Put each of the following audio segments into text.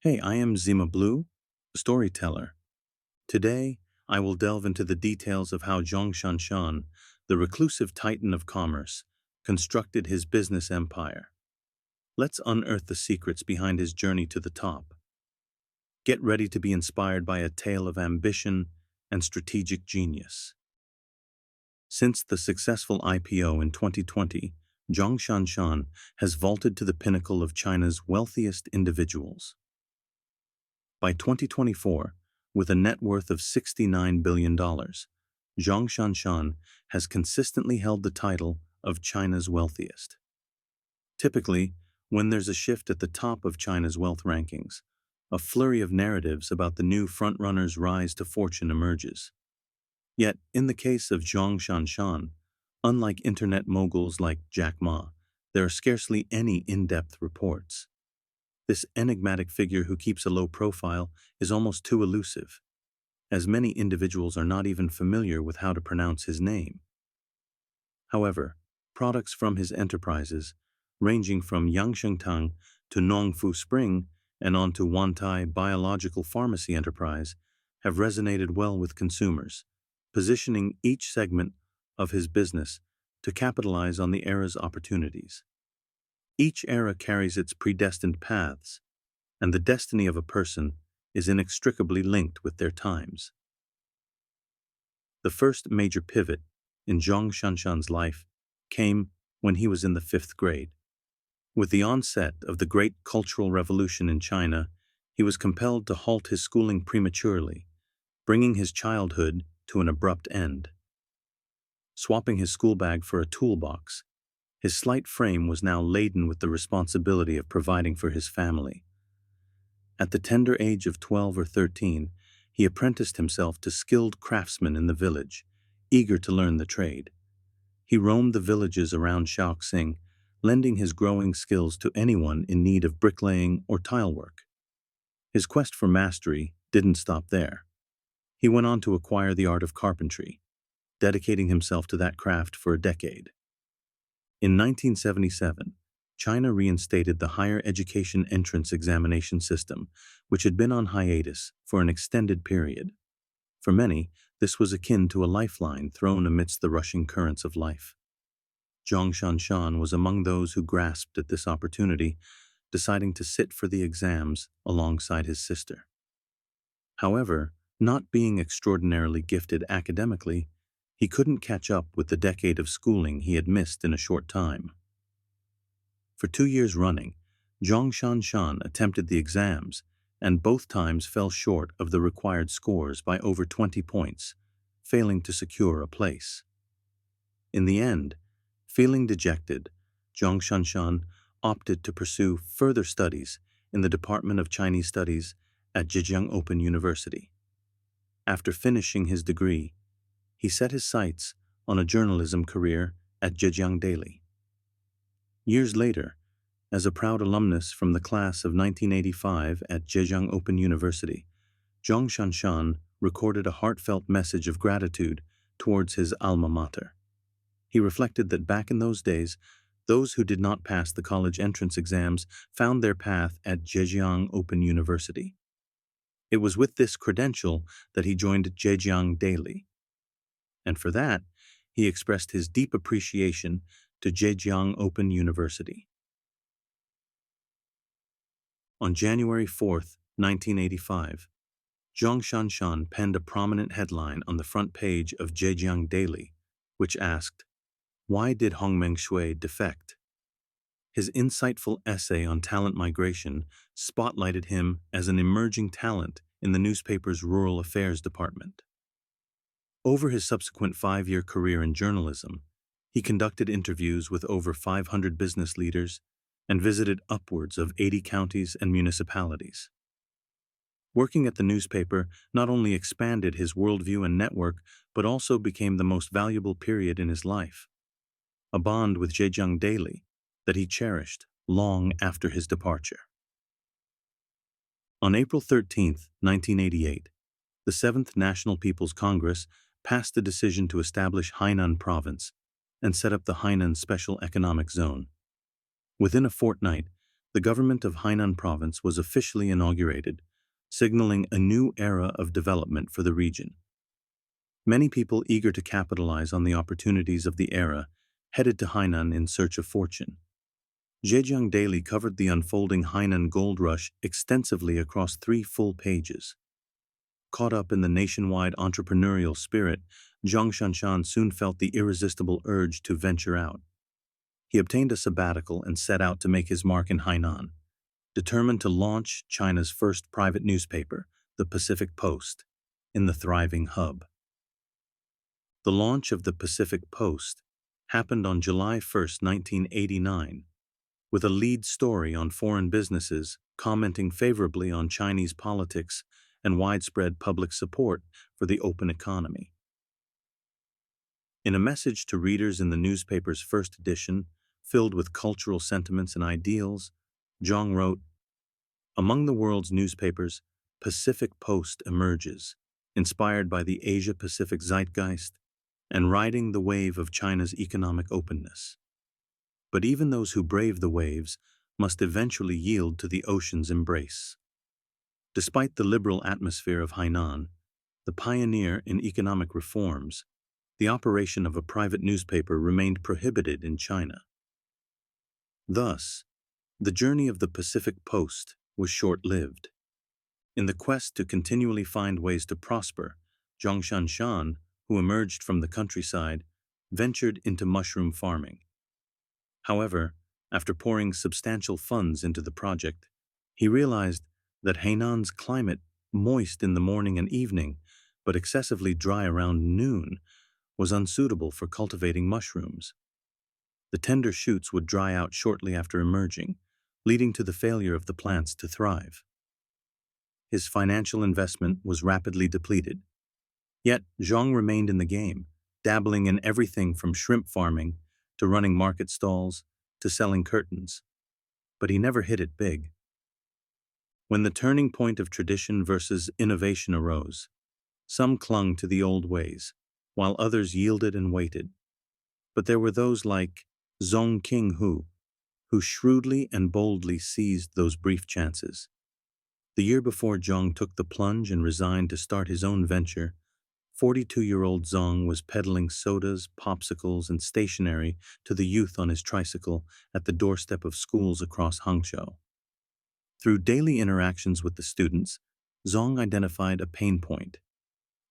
Hey, I am Zima Blue, the storyteller. Today, I will delve into the details of how Zhong ShanShan, the reclusive titan of commerce, constructed his business empire. Let's unearth the secrets behind his journey to the top. Get ready to be inspired by a tale of ambition and strategic genius. Since the successful IPO in 2020, Zhong ShanShan has vaulted to the pinnacle of China's wealthiest individuals. By 2024, with a net worth of $69 billion, Zhong ShanShan has consistently held the title of China's wealthiest. Typically, when there's a shift at the top of China's wealth rankings, a flurry of narratives about the new frontrunner's rise to fortune emerges. Yet, in the case of Zhong ShanShan, unlike internet moguls like Jack Ma, there are scarcely any in-depth reports. This enigmatic figure who keeps a low profile is almost too elusive, as many individuals are not even familiar with how to pronounce his name. However, products from his enterprises, ranging from Yangshengtang to Nongfu Spring and on to Wantai Biological Pharmacy Enterprise, have resonated well with consumers, positioning each segment of his business to capitalize on the era's opportunities. Each era carries its predestined paths, and the destiny of a person is inextricably linked with their times. The first major pivot in Zhong ShanShan's life came when he was in the 5th grade. With the onset of the Great Cultural Revolution in China, he was compelled to halt his schooling prematurely, bringing his childhood to an abrupt end. Swapping his school bag for a toolbox, his slight frame was now laden with the responsibility of providing for his family. At the tender age of 12 or 13, he apprenticed himself to skilled craftsmen in the village, eager to learn the trade. He roamed the villages around Shaoxing, lending his growing skills to anyone in need of bricklaying or tile work. His quest for mastery didn't stop there. He went on to acquire the art of carpentry, dedicating himself to that craft for a decade. In 1977, China reinstated the higher education entrance examination system, which had been on hiatus for an extended period. For many, this was akin to a lifeline thrown amidst the rushing currents of life. Zhong ShanShan was among those who grasped at this opportunity, deciding to sit for the exams alongside his sister. However, not being extraordinarily gifted academically, he couldn't catch up with the decade of schooling he had missed in a short time. For 2 years running, Zhong ShanShan attempted the exams, and both times fell short of the required scores by over 20 points, failing to secure a place. In the end, feeling dejected, Zhong ShanShan opted to pursue further studies in the Department of Chinese Studies at Zhejiang Open University. After finishing his degree, he set his sights on a journalism career at Zhejiang Daily. Years later, as a proud alumnus from the class of 1985 at Zhejiang Open University, Zhong ShanShan recorded a heartfelt message of gratitude towards his alma mater. He reflected that back in those days, those who did not pass the college entrance exams found their path at Zhejiang Open University. It was with this credential that he joined Zhejiang Daily. And for that, he expressed his deep appreciation to Zhejiang Open University. On January 4, 1985, Zhong ShanShan penned a prominent headline on the front page of Zhejiang Daily, which asked, "Why did Hongmeng Shui defect?" His insightful essay on talent migration spotlighted him as an emerging talent in the newspaper's Rural Affairs Department. Over his subsequent 5-year career in journalism, he conducted interviews with over 500 business leaders and visited upwards of 80 counties and municipalities. Working at the newspaper not only expanded his worldview and network, but also became the most valuable period in his life, a bond with Zhejiang Daily that he cherished long after his departure. On April 13, 1988, the 7th National People's Congress passed a decision to establish Hainan province and set up the Hainan Special Economic Zone. Within a fortnight, The government of Hainan province was officially inaugurated, signaling a new era of development for the region. Many people eager to capitalize on the opportunities of the era headed to Hainan in search of fortune. Zhejiang Daily covered the unfolding Hainan gold rush extensively across 3 full pages. Caught up in the nationwide entrepreneurial spirit, Zhong ShanShan soon felt the irresistible urge to venture out. He obtained a sabbatical and set out to make his mark in Hainan, determined to launch China's first private newspaper, the Pacific Post, in the thriving hub. The launch of the Pacific Post happened on July 1, 1989, with a lead story on foreign businesses commenting favorably on Chinese politics and widespread public support for the open economy. In a message to readers in the newspaper's first edition, filled with cultural sentiments and ideals, Zhong wrote, "Among the world's newspapers, Pacific Post emerges, inspired by the Asia-Pacific zeitgeist and riding the wave of China's economic openness. But even those who brave the waves must eventually yield to the ocean's embrace." Despite the liberal atmosphere of Hainan, the pioneer in economic reforms, the operation of a private newspaper remained prohibited in China. Thus, the journey of the Pacific Post was short-lived. In the quest to continually find ways to prosper, Zhong ShanShan, who emerged from the countryside, ventured into mushroom farming. However, after pouring substantial funds into the project, he realized that Hainan's climate, moist in the morning and evening, but excessively dry around noon, was unsuitable for cultivating mushrooms. The tender shoots would dry out shortly after emerging, leading to the failure of the plants to thrive. His financial investment was rapidly depleted. Yet Zhong remained in the game, dabbling in everything from shrimp farming to running market stalls to selling curtains. But he never hit it big. When the turning point of tradition versus innovation arose, some clung to the old ways, while others yielded and waited. But there were those like Zhong Qinghu, who shrewdly and boldly seized those brief chances. The year before Zhong took the plunge and resigned to start his own venture, 42-year-old Zhong was peddling sodas, popsicles, and stationery to the youth on his tricycle at the doorstep of schools across Hangzhou. Through daily interactions with the students, Zhong identified a pain point.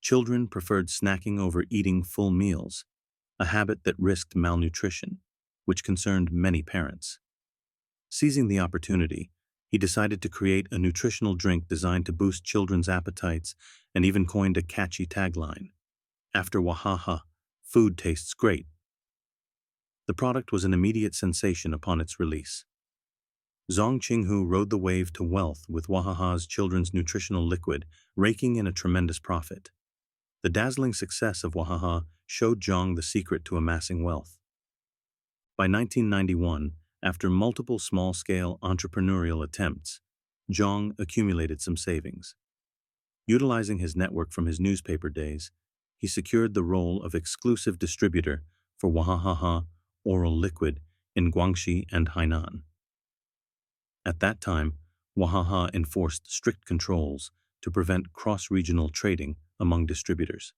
Children preferred snacking over eating full meals, a habit that risked malnutrition, which concerned many parents. Seizing the opportunity, he decided to create a nutritional drink designed to boost children's appetites and even coined a catchy tagline, "After Wahaha, food tastes great." The product was an immediate sensation upon its release. Zhong Qinghu rode the wave to wealth with Wahaha's children's nutritional liquid, raking in a tremendous profit. The dazzling success of Wahaha showed Zhong the secret to amassing wealth. By 1991, after multiple small-scale entrepreneurial attempts, Zhong accumulated some savings. Utilizing his network from his newspaper days, he secured the role of exclusive distributor for Wahaha oral liquid in Guangxi and Hainan. At that time, Wahaha enforced strict controls to prevent cross-regional trading among distributors.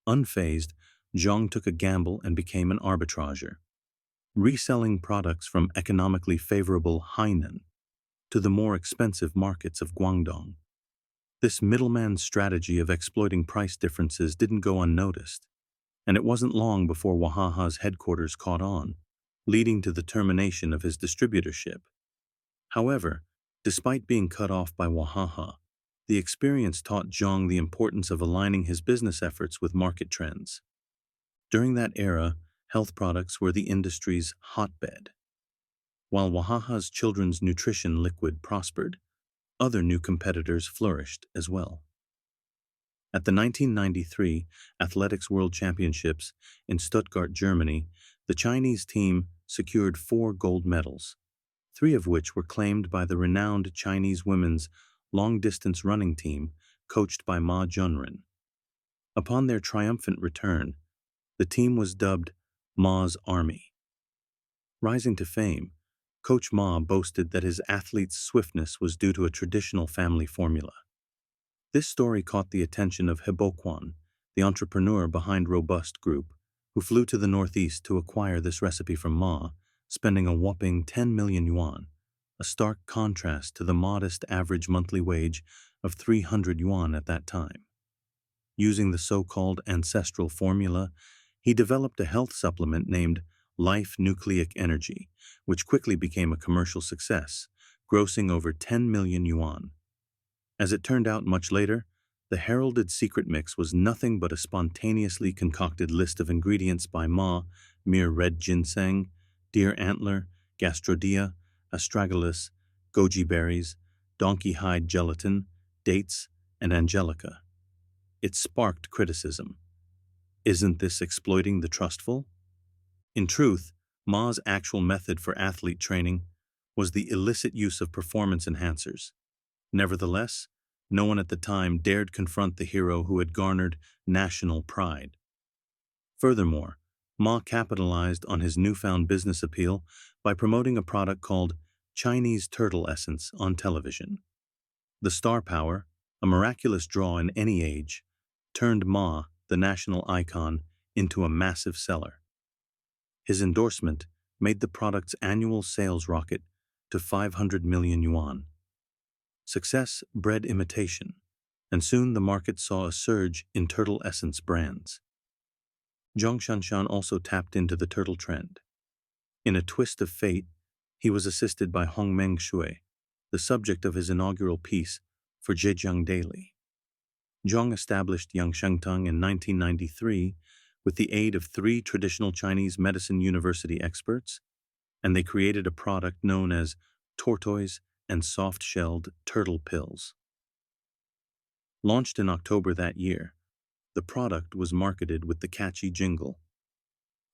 Unfazed, Zhong took a gamble and became an arbitrager, reselling products from economically favorable Hainan to the more expensive markets of Guangdong. This middleman strategy of exploiting price differences didn't go unnoticed, and it wasn't long before Wahaha's headquarters caught on, leading to the termination of his distributorship. However, despite being cut off by Wahaha, the experience taught Zhong the importance of aligning his business efforts with market trends. During that era, health products were the industry's hotbed. While Wahaha's children's nutrition liquid prospered, other new competitors flourished as well. At the 1993 Athletics World Championships in Stuttgart, Germany, the Chinese team secured 4 gold medals, 3 of which were claimed by the renowned Chinese women's long-distance running team coached by Ma Junren. Upon their triumphant return, the team was dubbed Ma's Army. Rising to fame, Coach Ma boasted that his athlete's swiftness was due to a traditional family formula. This story caught the attention of Heboquan, the entrepreneur behind Robust Group, who flew to the Northeast to acquire this recipe from Ma, spending a whopping 10 million yuan, a stark contrast to the modest average monthly wage of 300 yuan at that time. Using the so-called ancestral formula, he developed a health supplement named Life Nucleic Energy, which quickly became a commercial success, grossing over 10 million yuan. As it turned out much later, the heralded secret mix was nothing but a spontaneously concocted list of ingredients by Ma: mere red ginseng, deer antler, gastrodia, astragalus, goji berries, donkey hide gelatin, dates, and angelica. It sparked criticism. Isn't this exploiting the trustful? In truth, Ma's actual method for athlete training was the illicit use of performance enhancers. Nevertheless, no one at the time dared confront the hero who had garnered national pride. Furthermore, Ma capitalized on his newfound business appeal by promoting a product called Chinese turtle essence on television. The star power, a miraculous draw in any age, turned Ma, the national icon, into a massive seller. His endorsement made the product's annual sales rocket to 500 million yuan. Success bred imitation, and soon the market saw a surge in turtle essence brands. Zhong ShanShan also tapped into the turtle trend. In a twist of fate, he was assisted by Hongmeng Shui, the subject of his inaugural piece for Zhejiang Daily. Zhong established Yangshengtang in 1993 with the aid of 3 traditional Chinese medicine university experts, and they created a product known as tortoise and soft-shelled turtle pills. Launched in October that year, the product was marketed with the catchy jingle,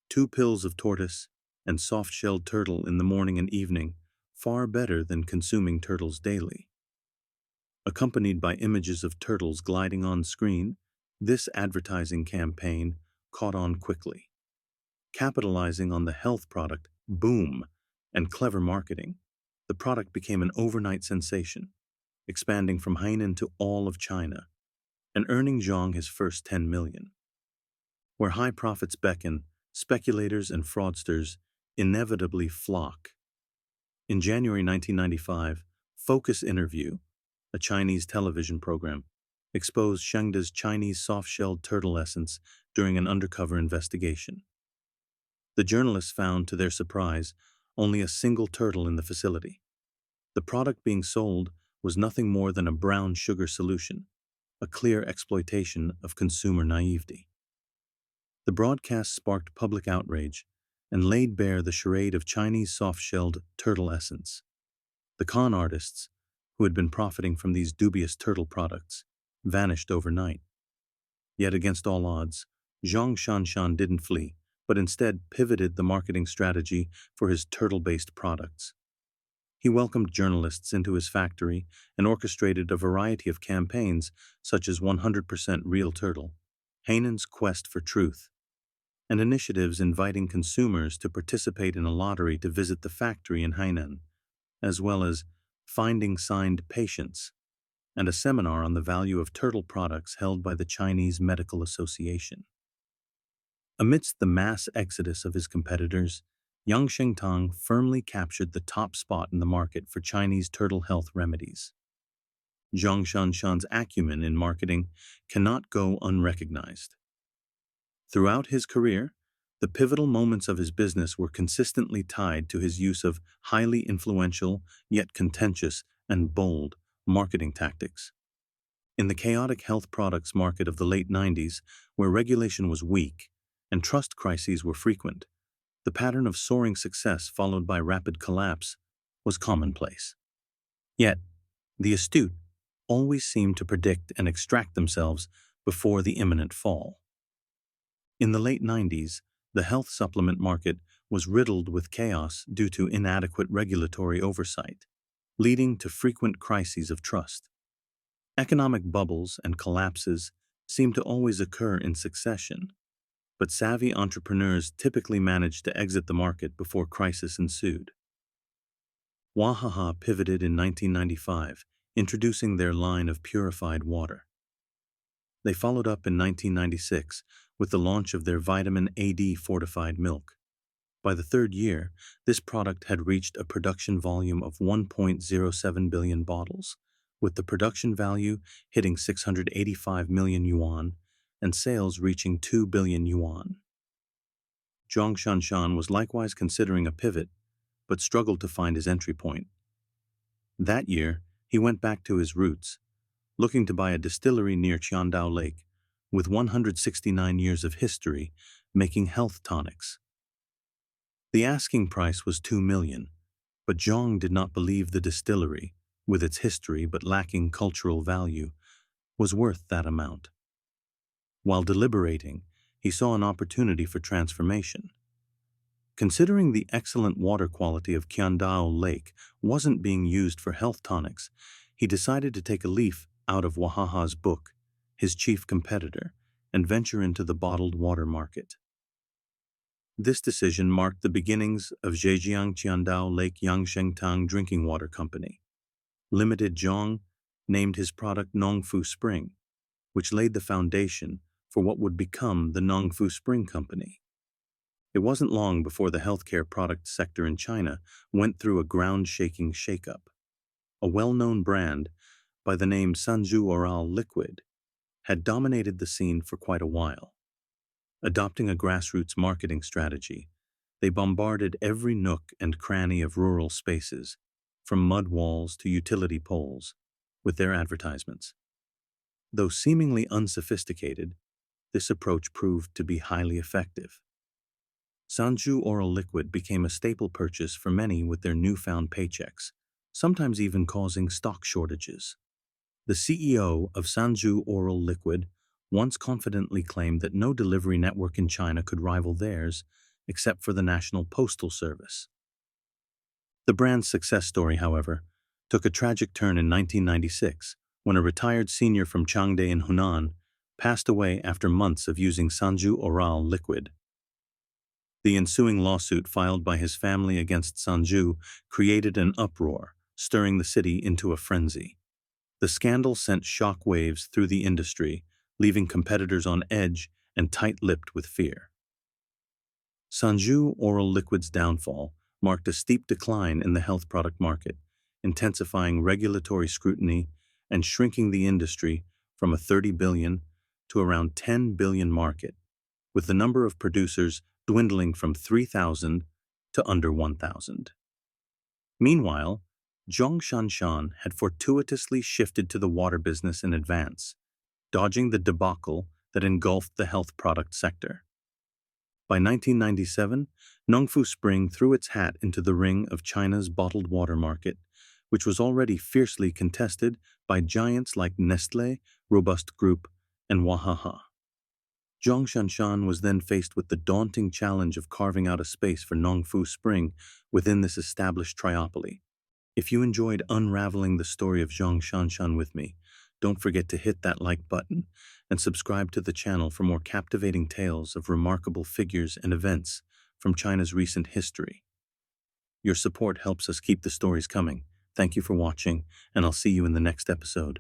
2 pills of tortoise and soft-shelled turtle in the morning and evening, far better than consuming turtles daily. Accompanied by images of turtles gliding on screen, this advertising campaign caught on quickly. Capitalizing on the health product boom and clever marketing, the product became an overnight sensation, expanding from Hainan to all of China, and earning Zhong his first 10 million. Where high profits beckon, speculators and fraudsters inevitably flock. In January 1995, Focus Interview, a Chinese television program, exposed Shengda's Chinese soft-shelled turtle essence during an undercover investigation. The journalists found, to their surprise, only a single turtle in the facility. The product being sold was nothing more than a brown sugar solution, a clear exploitation of consumer naivety. The broadcast sparked public outrage and laid bare the charade of Chinese soft-shelled turtle essence. The con artists, who had been profiting from these dubious turtle products, vanished overnight. Yet against all odds, Zhong ShanShan didn't flee, but instead pivoted the marketing strategy for his turtle-based products. He welcomed journalists into his factory and orchestrated a variety of campaigns such as 100% Real Turtle, Hainan's Quest for Truth, and initiatives inviting consumers to participate in a lottery to visit the factory in Hainan, as well as Finding Signed Patients, and a seminar on the value of turtle products held by the Chinese Medical Association. Amidst the mass exodus of his competitors, Yangshengtang firmly captured the top spot in the market for Chinese turtle health remedies. Zhong ShanShan's acumen in marketing cannot go unrecognized. Throughout his career, the pivotal moments of his business were consistently tied to his use of highly influential, yet contentious and bold marketing tactics. In the chaotic health products market of the late 90s, where regulation was weak and trust crises were frequent, the pattern of soaring success followed by rapid collapse was commonplace. Yet, the astute always seemed to predict and extract themselves before the imminent fall. In the late 90s, the health supplement market was riddled with chaos due to inadequate regulatory oversight, leading to frequent crises of trust. Economic bubbles and collapses seemed to always occur in succession, but savvy entrepreneurs typically managed to exit the market before crisis ensued. Wahaha pivoted in 1995, introducing their line of purified water. They followed up in 1996 with the launch of their vitamin AD fortified milk. By the third year, this product had reached a production volume of 1.07 billion bottles, with the production value hitting 685 million yuan and sales reaching 2 billion yuan. Zhong ShanShan was likewise considering a pivot, but struggled to find his entry point. That year, he went back to his roots, looking to buy a distillery near Qiandao Lake, with 169 years of history, making health tonics. The asking price was 2 million, but Zhong did not believe the distillery, with its history but lacking cultural value, was worth that amount. While deliberating, he saw an opportunity for transformation. Considering the excellent water quality of Qiandao Lake wasn't being used for health tonics, he decided to take a leaf out of Wahaha's book, his chief competitor, and venture into the bottled water market. This decision marked the beginnings of Zhejiang Qiandao Lake Yangshengtang Drinking Water Company. Limited Zhong named his product Nongfu Spring, which laid the foundation for what would become the Nongfu Spring Company. It wasn't long before the healthcare product sector in China went through a ground-shaking shakeup. A well-known brand by the name Sanju Oral Liquid had dominated the scene for quite a while. Adopting a grassroots marketing strategy, they bombarded every nook and cranny of rural spaces, from mud walls to utility poles, with their advertisements. Though seemingly unsophisticated, this approach proved to be highly effective. Sanju Oral Liquid became a staple purchase for many with their newfound paychecks, sometimes even causing stock shortages. The CEO of Sanju Oral Liquid once confidently claimed that no delivery network in China could rival theirs, except for the National Postal Service. The brand's success story, however, took a tragic turn in 1996 when a retired senior from Changde in Hainan passed away after months of using Sanju Oral Liquid. The ensuing lawsuit filed by his family against Sanju created an uproar, stirring the city into a frenzy. The scandal sent shock waves through the industry, leaving competitors on edge and tight-lipped with fear. Sanju Oral Liquid's downfall marked a steep decline in the health product market, intensifying regulatory scrutiny and shrinking the industry from a 30 billion to around 10 billion market, with the number of producers dwindling from 3,000 to under 1,000. Meanwhile, Zhong ShanShan had fortuitously shifted to the water business in advance, dodging the debacle that engulfed the health product sector. By 1997, Nongfu Spring threw its hat into the ring of China's bottled water market, which was already fiercely contested by giants like Nestlé, Robust Group, and Wahaha. Zhong ShanShan was then faced with the daunting challenge of carving out a space for Nongfu Spring within this established triopoly. If you enjoyed unraveling the story of Zhong ShanShan with me, don't forget to hit that like button and subscribe to the channel for more captivating tales of remarkable figures and events from China's recent history. Your support helps us keep the stories coming. Thank you for watching, and I'll see you in the next episode.